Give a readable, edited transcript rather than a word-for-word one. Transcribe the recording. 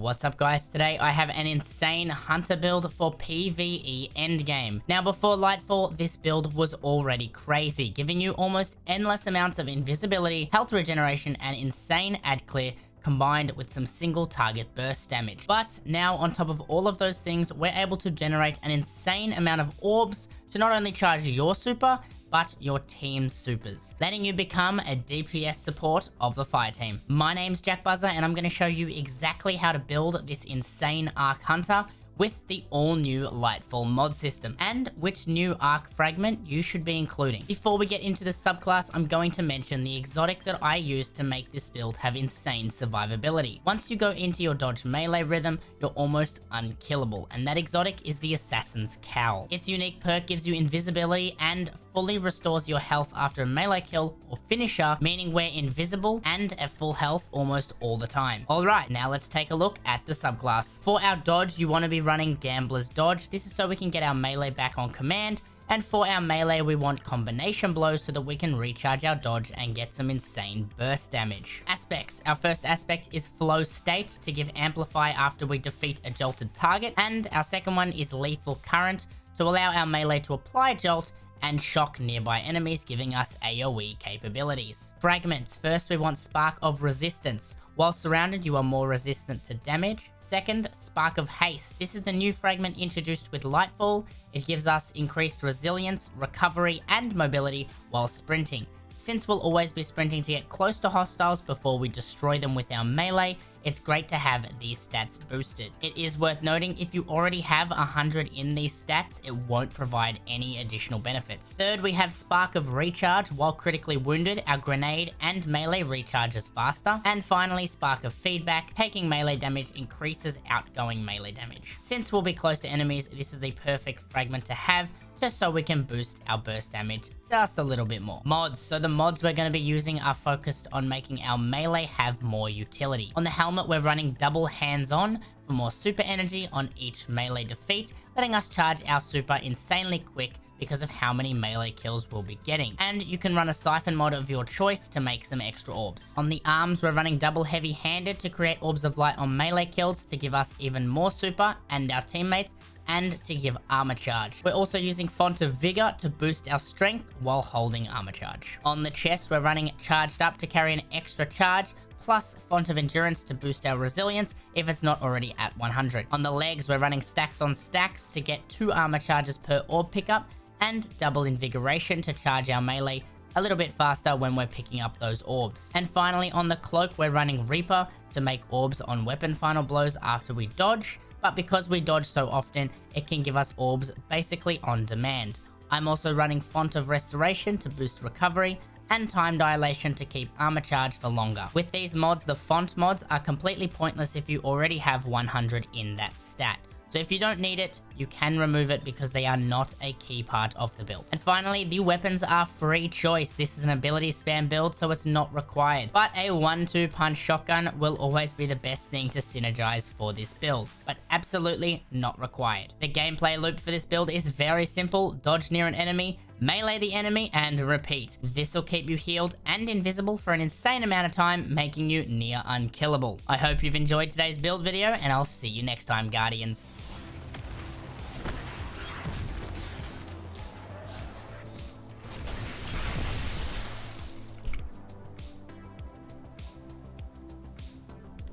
What's up guys, today I have an insane hunter build for PvE endgame. Now before Lightfall, this build was already crazy, giving you almost endless amounts of invisibility, health regeneration and insane ad clear combined with some single target burst damage. But now on top of all of those things, we're able to generate an insane amount of orbs to not only charge your super, but your team's supers, letting you become a DPS support of the fire team. My name's Jackbuzza and I'm going to show you exactly how to build this insane Arc Hunter with the all-new Lightfall mod system, and which new Arc fragment you should be including. Before we get into the subclass, I'm going to mention the exotic that I use to make this build have insane survivability. Once you go into your dodge melee rhythm, you're almost unkillable, and that exotic is the Assassin's Cowl. Its unique perk gives you invisibility and fully restores your health after a melee kill or finisher, meaning we're invisible and at full health almost all the time. Alright, now let's take a look at the subclass. For our dodge, you want to be running Gambler's Dodge. This is so we can get our melee back on command, and for our melee we want Combination Blow so that we can recharge our dodge and get some insane burst damage. Aspects. Our first aspect is Flow State to give amplify after we defeat a jolted target, and our second one is Lethal Current to allow our melee to apply jolt and shock nearby enemies, giving us AoE capabilities. Fragments. First we want Spark of Resistance. While surrounded, you are more resistant to damage. Second, Spark of Haste. This is the new fragment introduced with Lightfall. It gives us increased resilience, recovery, and mobility while sprinting. Since we'll always be sprinting to get close to hostiles before we destroy them with our melee, it's great to have these stats boosted. It is worth noting, if you already have 100 in these stats, it won't provide any additional benefits. Third, we have Spark of Recharge. While critically wounded, our grenade and melee recharges faster. And finally, Spark of Feedback. Taking melee damage increases outgoing melee damage. Since we'll be close to enemies, this is the perfect fragment to have, just so we can boost our burst damage just a little bit more. Mods. So the mods we're going to be using are focused on making our melee have more utility. On the helmet, we're running double hands-on for more super energy on each melee defeat, letting us charge our super insanely quick because of how many melee kills we'll be getting. And you can run a siphon mod of your choice to make some extra orbs. On the arms, we're running double heavy-handed to create orbs of light on melee kills to give us even more super and our teammates, and to give armor charge. We're also using Font of Vigor to boost our strength while holding armor charge. On the chest, we're running Charged Up to carry an extra charge, plus Font of Endurance to boost our resilience if it's not already at 100. On the legs, we're running Stacks on Stacks to get 2 armor charges per orb pickup, and double Invigoration to charge our melee a little bit faster when we're picking up those orbs. And finally, on the cloak, we're running Reaper to make orbs on weapon final blows after we dodge, but because we dodge so often, it can give us orbs basically on demand. I'm also running Font of Restoration to boost recovery, and Time Dilation to keep armor charge for longer. With these mods, the font mods are completely pointless if you already have 100 in that stat. So if you don't need it, you can remove it because they are not a key part of the build. And finally, the weapons are free choice. This is an ability spam build, so it's not required. But a 1-2 punch shotgun will always be the best thing to synergize for this build, but absolutely not required. The gameplay loop for this build is very simple. Dodge near an enemy, melee the enemy, and repeat. This will keep you healed and invisible for an insane amount of time, making you near unkillable. I hope you've enjoyed today's build video, and I'll see you next time, Guardians.